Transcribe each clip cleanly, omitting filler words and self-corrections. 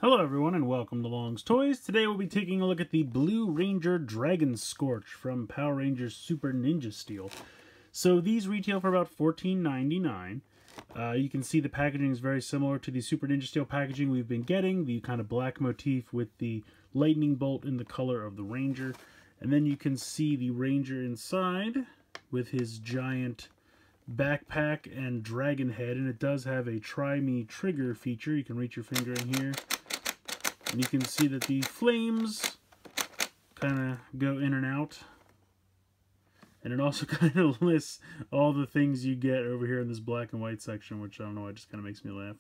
Hello everyone and welcome to Long's Toys. Today we'll be taking a look at the Blue Ranger Dragon Scorch from Power Rangers Super Ninja Steel. So these retail for about $14.99. You can see the packaging is very similar to the Super Ninja Steel packaging we've been getting. The kind of black motif with the lightning bolt in the color of the Ranger. And then you can see the Ranger inside with his giant backpack and dragon head, and it does have a try me trigger feature. You can reach your finger in here and you can see that the flames kind of go in and out, and it also kind of lists all the things you get over here in this black and white section, which I don't know, it just kind of makes me laugh.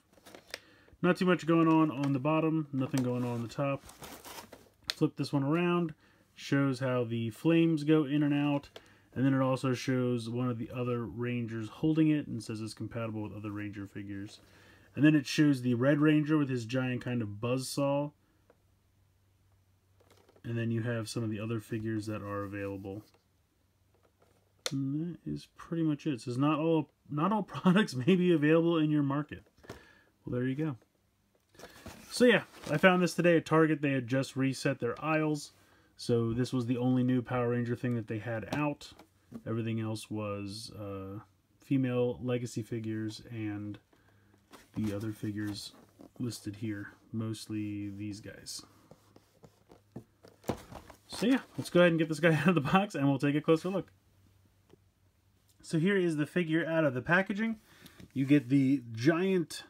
Not too much going on the bottom, nothing going on the top. Flip this one around, shows how the flames go in and out. And then it also shows one of the other Rangers holding it and says it's compatible with other Ranger figures. And then it shows the Red Ranger with his giant kind of buzzsaw. And then you have some of the other figures that are available. And that is pretty much it. It says not all products may be available in your market. Well, there you go. So yeah, I found this today at Target. They had just reset their aisles. So this was the only new Power Ranger thing that they had out. Everything else was female legacy figures and the other figures listed here. Mostly these guys. So yeah, let's go ahead and get this guy out of the box and we'll take a closer look. So here is the figure out of the packaging. You get the giant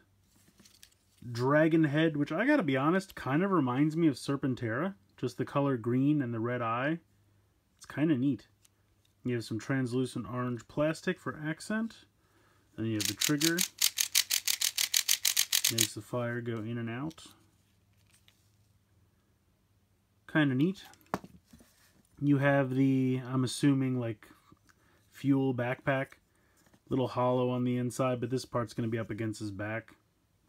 dragon head, which I gotta be honest, kind of reminds me of Serpentera. Just the color green and the red eye. It's kind of neat. You have some translucent orange plastic for accent. And you have the trigger. Makes the fire go in and out. Kind of neat. You have the, I'm assuming, like, fuel backpack. Little hollow on the inside, but this part's going to be up against his back.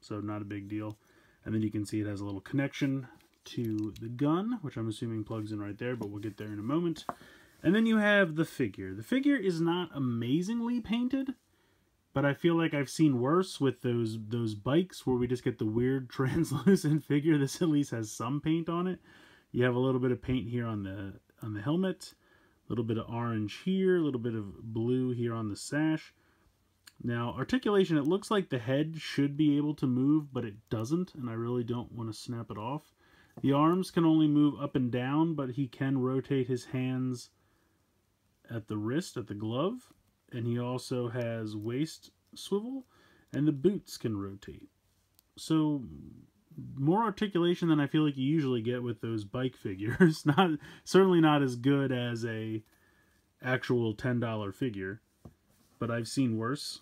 So not a big deal. And then you can see it has a little connection to the gun, which I'm assuming plugs in right there, but we'll get there in a moment. And then you have the figure. The figure is not amazingly painted, but I feel like I've seen worse with those bikes where we just get the weird translucent figure. This at least has some paint on it. You have a little bit of paint here on the helmet, a little bit of orange here, a little bit of blue here on the sash. Now, articulation, it looks like the head should be able to move, but it doesn't, and I really don't want to snap it off. The arms can only move up and down, but he can rotate his hands at the wrist, at the glove, and he also has waist swivel, and the boots can rotate. So, more articulation than I feel like you usually get with those bike figures. Certainly not as good as a actual $10 figure, but I've seen worse.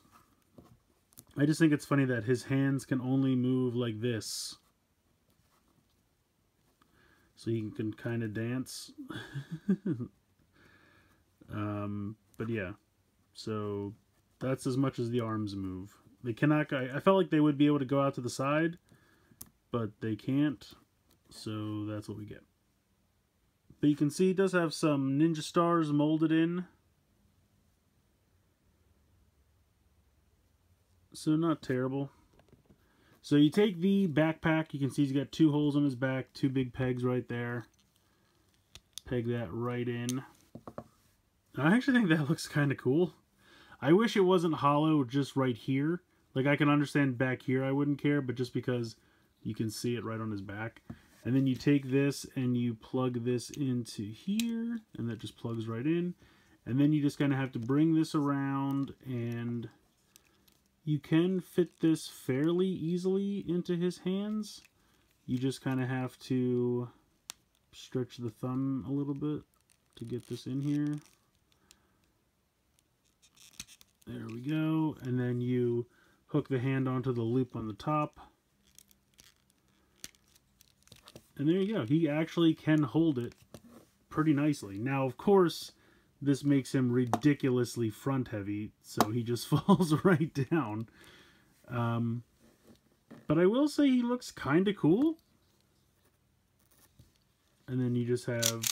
I just think it's funny that his hands can only move like this. So he can kind of dance. But yeah, so that's as much as the arms move. They cannot, I felt like they would be able to go out to the side, but they can't, so that's what we get. But you can see it does have some ninja stars molded in. So not terrible. So you take the backpack, you can see he's got 2 holes in his back, 2 big pegs right there. Peg that right in. I actually think that looks kind of cool. I wish it wasn't hollow just right here. Like, I can understand back here I wouldn't care, but just because you can see it right on his back. And then you take this and you plug this into here, and that just plugs right in. And then you just kind of have to bring this around, and you can fit this fairly easily into his hands. You just kind of have to stretch the thumb a little bit to get this in here. There we go. And then you hook the hand onto the loop on the top. And there you go. He actually can hold it pretty nicely. Now, of course, this makes him ridiculously front heavy, so he just falls right down. But I will say he looks kind of cool. And then you just have...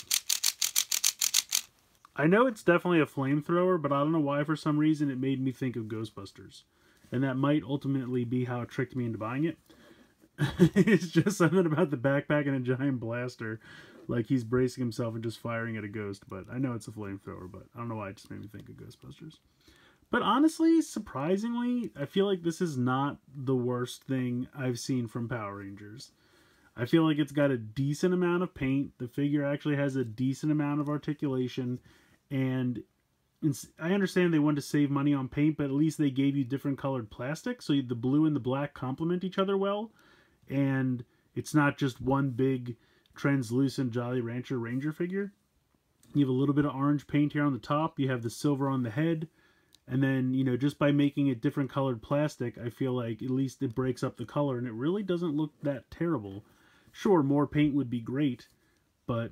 I know it's definitely a flamethrower, but I don't know why for some reason it made me think of Ghostbusters. And that might ultimately be how it tricked me into buying it. It's just something about the backpack and a giant blaster. Like he's bracing himself and just firing at a ghost. But I know it's a flamethrower, but I don't know why it just made me think of Ghostbusters. But honestly, surprisingly, I feel like this is not the worst thing I've seen from Power Rangers. I feel like it's got a decent amount of paint. The figure actually has a decent amount of articulation. And I understand they wanted to save money on paint, but at least they gave you different colored plastic. So the blue and the black complement each other well. And it's not just one big translucent Jolly Rancher Ranger figure. You have a little bit of orange paint here on the top. You have the silver on the head. And then, you know, just by making it different colored plastic, I feel like at least it breaks up the color. And it really doesn't look that terrible. Sure, more paint would be great. But,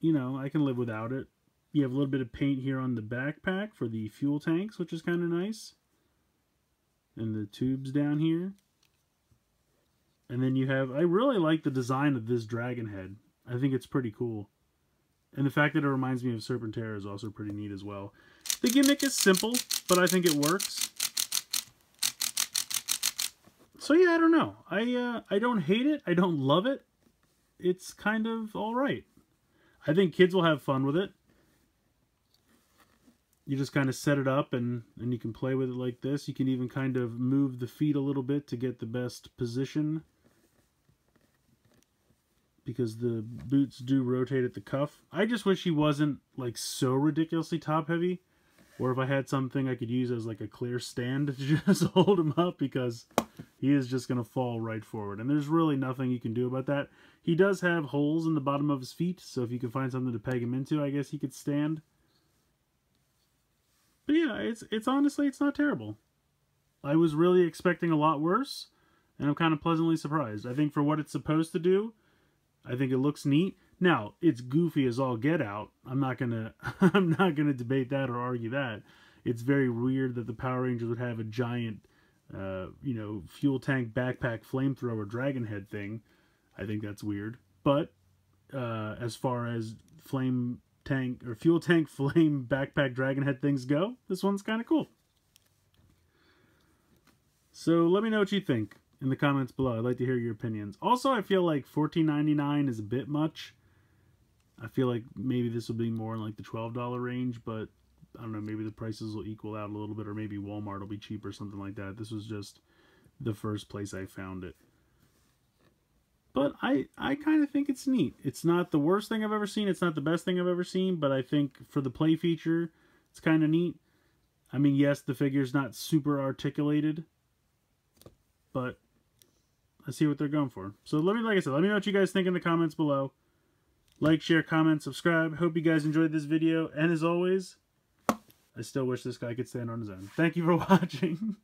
you know, I can live without it. You have a little bit of paint here on the backpack for the fuel tanks, which is kind of nice. And the tubes down here. And then you have, I really like the design of this dragon head. I think it's pretty cool. And the fact that it reminds me of Serpentera is also pretty neat as well. The gimmick is simple, but I think it works. So yeah, I don't know. I don't hate it. I don't love it. It's kind of alright. I think kids will have fun with it. You just kind of set it up and you can play with it like this. You can even kind of move the feet a little bit to get the best position. Because the boots do rotate at the cuff. I just wish he wasn't like so ridiculously top heavy. Or if I had something I could use as like a clear stand to just hold him up, because he is just going to fall right forward. And there's really nothing you can do about that. He does have holes in the bottom of his feet, so if you can find something to peg him into, I guess he could stand. But yeah, it's honestly, it's not terrible. I was really expecting a lot worse, and I'm kind of pleasantly surprised. I think for what it's supposed to do, I think it looks neat. Now, it's goofy as all get out. I'm not gonna debate that or argue that. It's very weird that the Power Rangers would have a giant, you know, fuel tank backpack flamethrower dragon head thing. I think that's weird. But as far as flame tank or fuel tank flame backpack dragon head things go, this one's kind of cool. So let me know what you think in the comments below. I'd like to hear your opinions. Also, I feel like $14.99 is a bit much. I feel like maybe this will be more in like the $12 range, but I don't know, maybe the prices will equal out a little bit, or maybe Walmart will be cheap or something like that. This was just the first place I found it. But I kind of think it's neat. It's not the worst thing I've ever seen. It's not the best thing I've ever seen, but I think for the play feature, it's kind of neat. I mean, yes, the figure's not super articulated, but I see what they're going for. So like I said, let me know what you guys think in the comments below. Like, share, comment, subscribe. Hope you guys enjoyed this video. And as always, I still wish this guy could stand on his own. Thank you for watching.